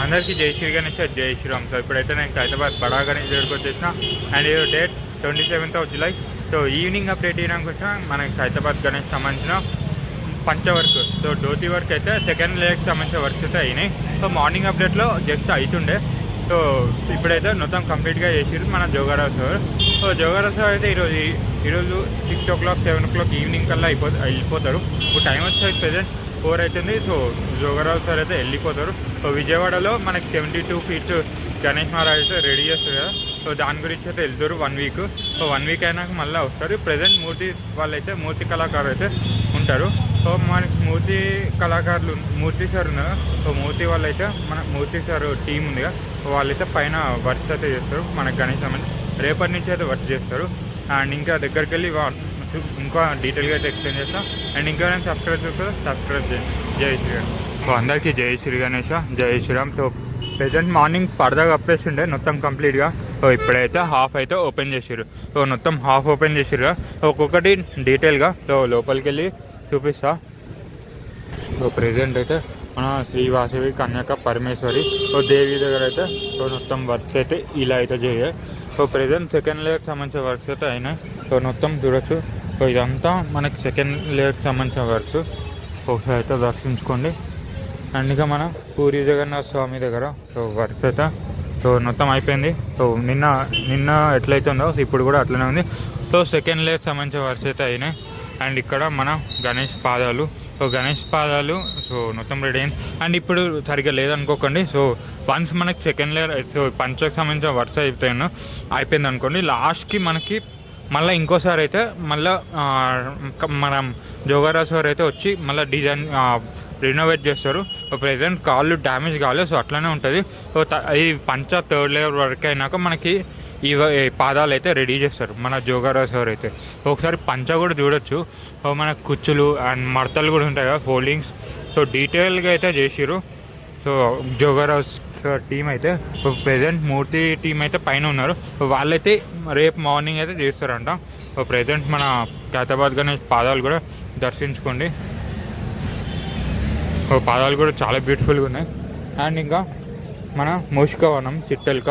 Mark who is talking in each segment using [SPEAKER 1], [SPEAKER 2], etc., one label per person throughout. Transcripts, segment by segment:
[SPEAKER 1] అందరికీ జై శ్రీ గణేష్, జై శ్రీరామ్. సో ఇప్పుడైతే నేను హైదరాబాద్ బడా గణేష్ దగ్గరికి వచ్చేసిన. అండ్ ఇది date 27th July. So evening update ఇవ్వడానికి వచ్చిన మనకి హైదరాబాద్ గణేష్ సంబంధించిన పంచ వర్క్. సో ధోతి వర్క్ అయితే సెకండ్ లేయర్కి సంబంధించిన వర్క్స్ అయితే అయినాయి. సో మార్నింగ్ అప్డేట్లో జస్ట్ అవుతుండే. సో ఇప్పుడైతే మొత్తం కంప్లీట్గా చేసిరు మన Joga Rao sir. So Joga Rao sir అయితే ఈరోజు 6 o'clock 7 o'clock ఈవినింగ్ కల్లా వెళ్ళిపోతారు. ఇప్పుడు టైం వచ్చేసి ప్రెజెంట్ 4 అవుతుంది. సో జోగారావు సార్ అయితే వెళ్ళిపోతారు. సో విజయవాడలో మనకి 72 feet గణేష్ మహారాజ్ అయితే రెడీ చేస్తారు కదా. సో దాని గురించి అయితే వెళ్తారు 1 week. సో 1 week అయినాక మళ్ళీ వస్తారు. ప్రజెంట్ మూర్తి వాళ్ళైతే మూర్తి కళాకారులు అయితే ఉంటారు. సో మనకి మూర్తి కళాకారులు మూర్తి సార్ ఉన్నారు. సో మూర్తి వాళ్ళైతే మన మూర్తి సార్ టీం ఉందిగా, వాళ్ళైతే పైన వర్క్ అయితే చేస్తారు. మనకి గణేష్ రేపటి నుంచి అయితే వర్క్ చేస్తారు. అండ్ ఇంకా దగ్గరికి వెళ్ళి ఇంకా డీటెయిల్గా అయితే ఎక్స్ప్లెయిన్ చేస్తాం. అండ్ ఇంకా నేను సబ్స్క్రైబ్ చేయండి. జై శ్రీరామ్. సో అందరికీ జై శ్రీ గణేష, జై శ్రీరామ్. సో ప్రెజెంట్ మార్నింగ్ పరదా కప్పేస్తుండే మొత్తం కంప్లీట్గా. సో ఇప్పుడైతే హాఫ్ అయితే ఓపెన్ చేసారు. సో మొత్తం హాఫ్ ఓపెన్ చేసారుగా. ఒక్కొక్కటి డీటెయిల్గా సో లోపలికి వెళ్ళి చూపిస్తా. సో ప్రెజెంట్ అయితే మన శ్రీవాసవి కన్యక పరమేశ్వరి సో దేవి దగ్గర అయితే సో మొత్తం వర్క్స్ అయితే ఇలా అయితే చేయాలి. సో ప్రెజెంట్ సెకండ్ లేయర్కి సంబంధించిన వర్క్స్ అయితే అయినాయి. సో మొత్తం చూడొచ్చు. సో ఇదంతా మనకి సెకండ్ లేయర్కి సంబంధించిన వర్క్స్. ఒకసారి అయితే దర్శించుకోండి. అండ్ ఇక మన పూరి జగన్నాథ స్వామి దగ్గర సో వర్క్స్ అయితే సో మొత్తం అయిపోయింది. సో నిన్న ఎట్లయితే ఉందో ఇప్పుడు కూడా అట్లనే ఉంది. సో సెకండ్ లేయర్కి సంబంధించిన వర్క్స్ అయితే అయినాయి. అండ్ ఇక్కడ మన గణేష్ పాదాలు. సో గణేష్ పాదాలు సో మొత్తం రెడీ అయింది. అండ్ ఇప్పుడు సరిగ్గా లేదనుకోకండి. సో వన్స్ మనకి సెకండ్ లేయర్ సో పంచకు సంబంధించిన వర్క్స్ అయిపోయింది అనుకోండి, లాస్ట్కి మనకి మళ్ళీ ఇంకోసారి అయితే మళ్ళీ మనం జోగారావు సార్ అయితే వచ్చి మళ్ళీ డిజైన్ రినోవేట్ చేస్తారు. ప్రెజెంట్ కాళ్ళు డ్యామేజ్ కాలేదు. సో అట్లనే ఉంటుంది. సో ఈ పంచ థర్డ్ లేయర్ వరకు అయినాక మనకి ఈ పాదాలు అయితే రెడీ చేస్తారు మన జోగారావు సార్ అయితే. ఒకసారి పంచ కూడా చూడొచ్చు. సో మన కుచ్చులు అండ్ మడతలు కూడా ఉంటాయి కదా, ఫోల్డింగ్స్. సో డీటెయిల్గా అయితే చేసిరు. సో జోగారావు సార్ టీం అయితే ప్రెజెంట్ మూర్తి టీం అయితే పైన ఉన్నారు. వాళ్ళైతే రేపు మార్నింగ్ అయితే చేస్తారంట. సో ప్రెజెంట్ మన హైదరాబాద్ గణేష్ పాదాలు కూడా దర్శించుకోండి. సో పాదాలు కూడా చాలా బ్యూటిఫుల్గా ఉన్నాయి. అండ్ ఇంకా మన మూషికవనం చిట్టెల్క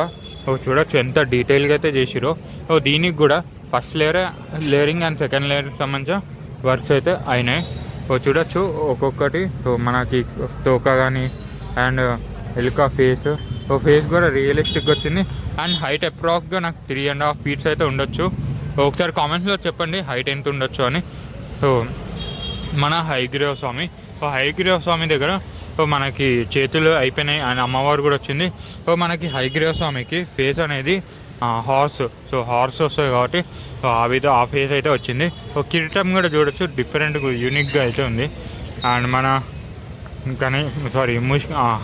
[SPEAKER 1] చూడొచ్చు ఎంత డీటెయిల్గా అయితే చేసిరో. సో దీనికి కూడా ఫస్ట్ లేయరింగ్ అండ్ సెకండ్ లేయర్కి సంబంధించిన వర్క్స్ అయితే అయినాయి. సో చూడొచ్చు ఒక్కొక్కటి. సో మనకి తోక కానీ అండ్ ఎలుక ఫేస్. సో ఫేస్ కూడా రియలిస్టిక్గా వచ్చింది. అండ్ హైట్ అప్రాక్స్గా నాకు 3.5 feet అయితే ఉండొచ్చు. ఒకసారి కామెంట్స్లో చెప్పండి హైట్ ఎంత ఉండొచ్చు అని. సో మన హయగ్రీవ స్వామి. సో హయగ్రీవ స్వామి దగ్గర సో మనకి చేతులు అయిపోయినాయి అండ్ అమ్మవారు కూడా వచ్చింది. సో మనకి హయగ్రీవ స్వామికి ఫేస్ అనేది హార్స్. సో హార్స్ వస్తుంది కాబట్టి సో ఆ ఫేస్ అయితే వచ్చింది. సో కిరీటం కూడా చూడొచ్చు, డిఫరెంట్ యూనిక్గా అయితే ఉంది. అండ్ మన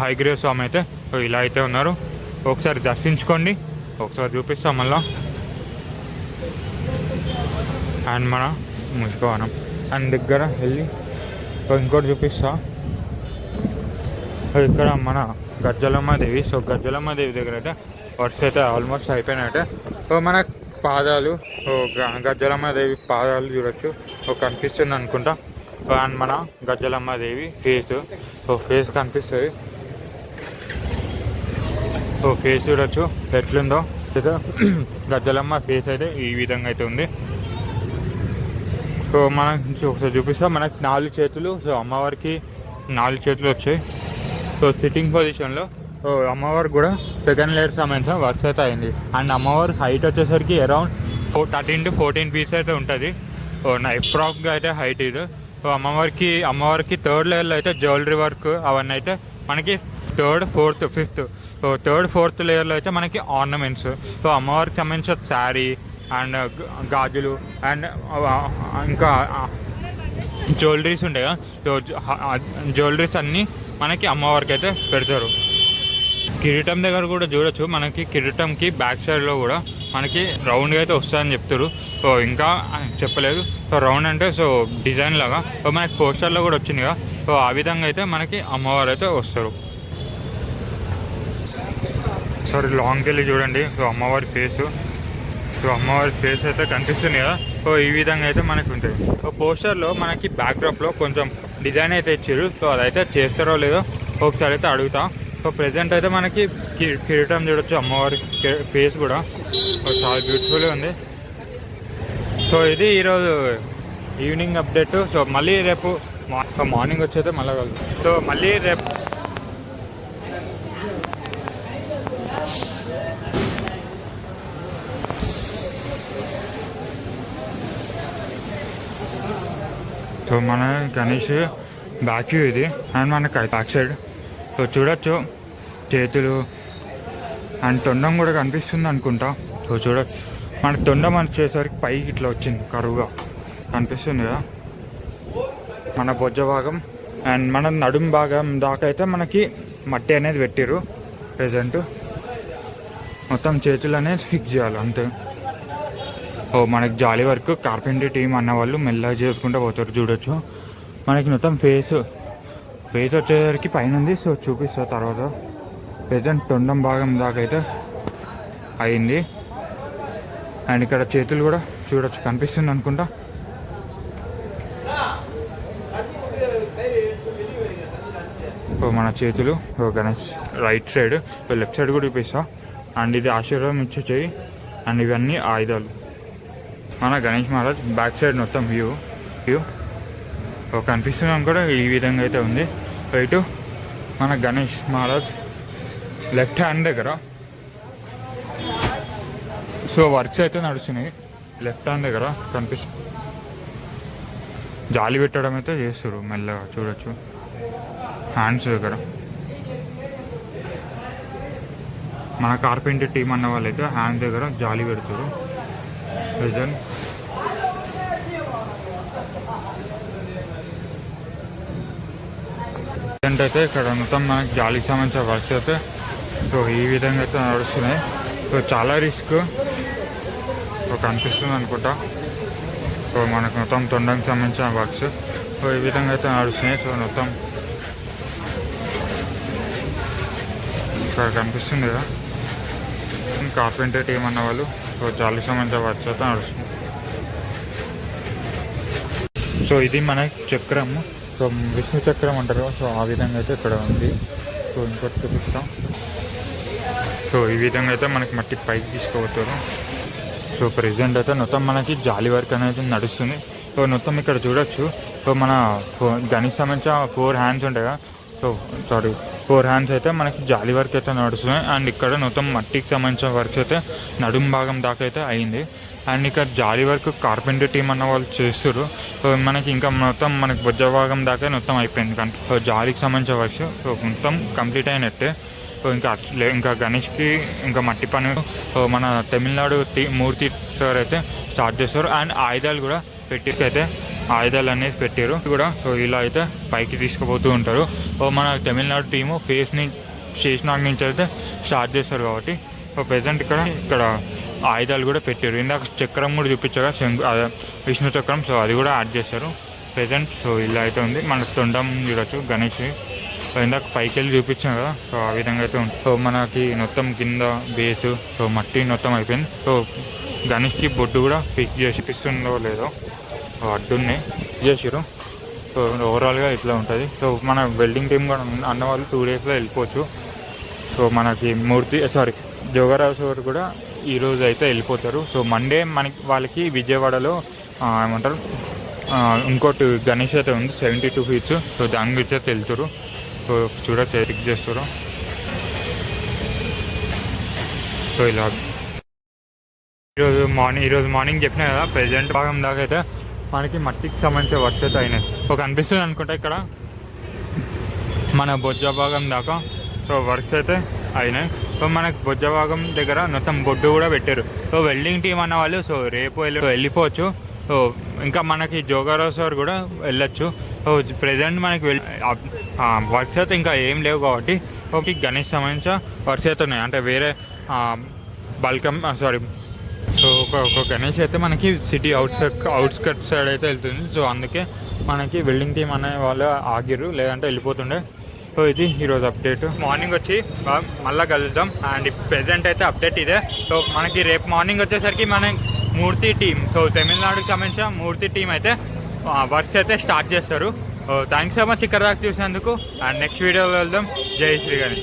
[SPEAKER 1] హయగ్రీవ స్వామి అయితే సో ఇలా అయితే ఉన్నారు. ఒకసారి దర్శించుకోండి. ఒకసారి చూపిస్తాం మళ్ళా. అండ్ మన మూషికవనం అండ్ దగ్గర వెళ్ళి ఇంకోటి చూపిస్తా. ఇక్కడ మన గజ్జలమ్మ దేవి. సో గజ్జలమ్మ దేవి దగ్గర అయితే వర్క్స్ అయితే ఆల్మోస్ట్ అయిపోయినట్టే. సో మన పాదాలు సో గజ్జలమ్మ దేవి పాదాలు చూడొచ్చు. సో కనిపిస్తుంది అనుకుంటా. అండ్ మన గజ్జలమ్మ దేవి ఫేస్. సో ఫేస్ కనిపిస్తుంది. సో ఫేస్ చూడొచ్చు ఎట్లుందో. గజ్జలమ్మ ఫేస్ అయితే ఈ విధంగా అయితే ఉంది. సో మనకి ఒకసారి చూపిస్తాం. మనకి 4 చేతులు. సో అమ్మవారికి 4 చేతులు వచ్చాయి. సో సిట్టింగ్ పొజిషన్లో. సో అమ్మవారికి కూడా సెకండ్ లేయర్ సంబంధించిన వర్క్స్ అయితే అయింది. అండ్ అమ్మవారి హైట్ వచ్చేసరికి అరౌండ్ 13 to 14 feet అయితే ఉంటుంది. సో అప్రాక్స్గా అయితే హైట్ ఇది. సో అమ్మవారికి థర్డ్ లేయర్లో అయితే జ్యువెలరీ వర్క్ అవన్నీ అయితే మనకి 3rd, 4th, 5th. So 3rd, 4th లేయర్లో అయితే మనకి ఆర్నమెంట్స్. సో అమ్మవారికి సంబంధించిన శారీ అండ్ గాజులు అండ్ ఇంకా జ్యువెలరీస్ ఉంటాయి కదా. సో జ్యువెలరీస్ అన్నీ మనకి అమ్మవారికి అయితే పెడతారు. కిరీటం దగ్గర కూడా చూడొచ్చు. మనకి కిరీటంకి బ్యాక్ సైడ్లో కూడా మనకి రౌండ్గా అయితే వస్తుందని చెప్తారు. సో ఇంకా చెప్పలేదు. సో రౌండ్ అంటే సో డిజైన్ లాగా. సో మనకి పోస్టర్లో కూడా వచ్చింది కదా. సో ఆ విధంగా అయితే మనకి అమ్మవారు అయితే వస్తారు. సరే లాంగ్కి వెళ్ళి చూడండి. సో అమ్మవారి ఫేసు. సో అమ్మవారి ఫేస్ అయితే కనిపిస్తుంది కదా. సో ఈ విధంగా అయితే మనకి ఉంటుంది. సో పోస్టర్లో మనకి బ్యాక్డ్రాప్లో కొంచెం డిజైన్ అయితే ఇచ్చారు. సో అదైతే చేస్తారో లేదో ఒకసారి అయితే అడుగుతా. సో ప్రెజెంట్ అయితే మనకి కిరీటం చూడొచ్చు, అమ్మవారి ఫేస్ కూడా చాలా బ్యూటిఫుల్గా ఉంది. సో ఇది ఈరోజు ఈవినింగ్ అప్డేట్. సో మళ్ళీ రేపు మార్నింగ్ వచ్చైతే మళ్ళీ కలుగుతాం. సో మళ్ళీ రేపు సో మన గణేష్ బ్యాక్ వ్యూ ఇది, అండ్ మనకి బ్యాక్ సైడ్ సో చూడొచ్చు చేతులు అండ్ తొండం కూడా కనిపిస్తుంది అనుకుంటా. సో చూడొచ్చు మనకి తొండం వచ్చేసరికి పైకి ఇట్లా వచ్చింది కరువుగా కనిపిస్తుంది కదా మన బొజ్జ భాగం. అండ్ మన నడుం భాగం దాకా అయితే మనకి మట్టి అనేది పెట్టిరు. ప్రెజెంట్ మొత్తం చేతులు అనేది ఫిక్స్ చేయాలి అంతే. ఓ మనకి జాలీ వర్క్ కార్పెంటర్ టీం అన్న వాళ్ళు మెల్లగా చేసుకుంటూ పోతారు. చూడొచ్చు మనకి మొత్తం ఫేస్ వచ్చేసరికి పైన ఉంది. సో చూపిస్తా తర్వాత. ప్రెజెంట్ తొండం భాగం దాకా అయితే అయింది. అండ్ ఇక్కడ చేతులు కూడా చూడొచ్చు కనిపిస్తుంది అనుకుంటా. ఓ మన చేతులు Ganesh right side, left side కూడా చూపిస్తా. అండ్ ఇది ఆశీర్వాదం ఇచ్చే చెయ్యి. అండ్ ఇవన్నీ ఆయుధాలు. మన గణేష్ మహారాజ్ బ్యాక్ సైడ్ మొత్తం వ్యూ కనిపిస్తున్నాం కూడా ఈ విధంగా అయితే ఉంది. ఇటు మన గణేష్ మహారాజ్ లెఫ్ట్ హ్యాండ్ దగ్గర సో వర్క్స్ అయితే నడుస్తున్నాయి. లెఫ్ట్ హ్యాండ్ దగ్గర కనిపిస్తుంది. జాలి పెట్టడం అయితే చేస్తారు మెల్లగా చూడొచ్చు. హ్యాండ్స్ దగ్గర మన కార్పెంటర్ టీం అన్న వాళ్ళైతే హ్యాండ్ దగ్గర జాలి పెడతారు. ప్రెజెంట్ అయితే ఇక్కడ మొత్తం మనకి జాలికి సంబంధించిన వర్క్స్ అయితే సో ఈ విధంగా అయితే నడుస్తున్నాయి. సో చాలా రిస్క్ కనిపిస్తుంది అనుకుంటా. సో మనకు మొత్తం తొండకి సంబంధించిన వర్క్స్ సో ఈ విధంగా అయితే నడుస్తున్నాయి. సో మొత్తం ఇక్కడ కనిపిస్తుంది కదా కార్పెంటర్ టీం అన్న వాళ్ళు సో జాలికి సంబంధించిన వర్క్స్ అయితే నడుస్తుంది. సో ఇది మన చక్రం, సో విష్ణు చక్రం అంటారు. సో ఆ విధంగా అయితే ఇక్కడ ఉంది. సో ఇంకోటి చూపిస్తాం. సో ఈ విధంగా అయితే మనకి మట్టి పైకి తీసుకుపోతారు. సో ప్రెజెంట్ అయితే మొత్తం మనకి జాలి వర్క్ అనేది నడుస్తుంది. సో మొత్తం ఇక్కడ చూడొచ్చు. సో మన గణేష్ సంబంధించిన 4 హ్యాండ్స్ ఉంటాయి కదా. సో 4 హ్యాండ్స్ అయితే మనకి జాలి వర్క్ అయితే నడుస్తున్నాయి. అండ్ ఇక్కడ మొత్తం మట్టికి సంబంధించిన వర్క్స్ అయితే నడుం భాగం దాకా అయితే అయింది. అండ్ ఇక్కడ జాలి వర్క్ కార్పెంటర్ టీం అన్న వాళ్ళు చేస్తారు. సో మనకి ఇంకా మొత్తం మనకి బొజ్జ భాగం దాకా మొత్తం అయిపోయింది. సో జాలికి సంబంధించిన వర్క్స్ సో మొత్తం కంప్లీట్ అయినట్టే. సో ఇంకా గణేష్కి ఇంకా మట్టి పని సో మన తమిళనాడు మూర్తి సార్ అయితే స్టార్ట్ చేస్తారు. అండ్ ఆయుధాలు కూడా అయితే ఆయుధాలు అనేది పెట్టారు కూడా. సో ఇలా అయితే పైకి తీసుకుపోతూ ఉంటారు. సో మన తమిళనాడు టీము ఫేస్ని శేషనాగ్ నుంచి అయితే స్టార్ట్ చేస్తారు కాబట్టి సో ప్రెజెంట్ ఇక్కడ ఆయుధాలు కూడా పెట్టారు. ఇందాక చక్రం కూడా చూపించారు విష్ణు చక్రం. సో అది కూడా యాడ్ చేశారు ప్రెజెంట్. సో ఇలా అయితే ఉంది. మన తొండం చూడొచ్చు గణేష్. సో ఇందాక పైకి వెళ్ళి చూపించాం కదా. సో ఆ విధంగా అయితే ఉంది. సో మనకి మొత్తం కింద బేసు సో మట్టి మొత్తం అయిపోయింది. సో గణేష్కి బొడ్డు కూడా పిక్ చేసిస్తుందో లేదో అడ్డుని చేసారు. సో ఓవరాల్గా ఇట్లా ఉంటుంది. సో మన వెల్డింగ్ టీమ్ కూడా అన్న వాళ్ళు 2 డేస్లో వెళ్ళిపోవచ్చు. సో మనకి జోగారావు సార్ కూడా ఈరోజు అయితే వెళ్ళిపోతారు. సో మండే వాళ్ళకి విజయవాడలో ఏమంటారు ఇంకోటి గణేష్ అయితే ఉంది 72 ఫీట్స్. సో దాని గురించి అయితే వెళ్తారు. సో చూడొచ్చు చెక్ చేస్తారు. సో ఇలా ఈరోజు మార్నింగ్ చెప్పినా కదా ప్రెజెంట్ భాగం దాకా అయితే మనకి మట్టికి సంబంధించిన వర్క్స్ అయితే అయినాయి. ఒక అనిపిస్తుంది అనుకుంటా ఇక్కడ మన బొజ్జ భాగం దాకా సో వర్క్స్ అయితే అయినాయి. సో మనకి బొజ్జ భాగం దగ్గర మొత్తం బొడ్డు కూడా పెట్టారు. సో వెల్డింగ్ టీం అన్న వాళ్ళు సో రేపు వెళ్ళిపోవచ్చు. సో ఇంకా మనకి జోగారావు సార్ కూడా వెళ్ళొచ్చు. సో ప్రెజెంట్ మనకి వర్క్స్ అయితే ఇంకా ఏం లేవు కాబట్టి ఓకే గణేష్ సంబంధించిన వర్క్స్ అయితే ఉన్నాయి. అంటే వేరే సో ఒక గణేష్ అయితే మనకి సిటీ అవుట్స్కట్ సైడ్ అయితే వెళ్తుంది. సో అందుకే మనకి వెల్డింగ్ టీం అనే వాళ్ళు ఆగిరు, లేదంటే వెళ్ళిపోతుండే. సో ఇది ఈరోజు అప్డేట్. మార్నింగ్ వచ్చి మళ్ళీ కలుద్దాం. అండ్ ప్రెజెంట్ అయితే అప్డేట్ ఇదే. సో మనకి రేపు మార్నింగ్ వచ్చేసరికి మన మూర్తి టీం సో తమిళనాడుకి సంబంధించిన మూర్తి టీం అయితే వర్క్స్ అయితే స్టార్ట్ చేస్తారు. థ్యాంక్స్ సో మచ్ ఇక్కడ దాకా చూసినందుకు. అండ్ నెక్స్ట్ వీడియోలో వెళ్దాం. జై శ్రీ గణేష్.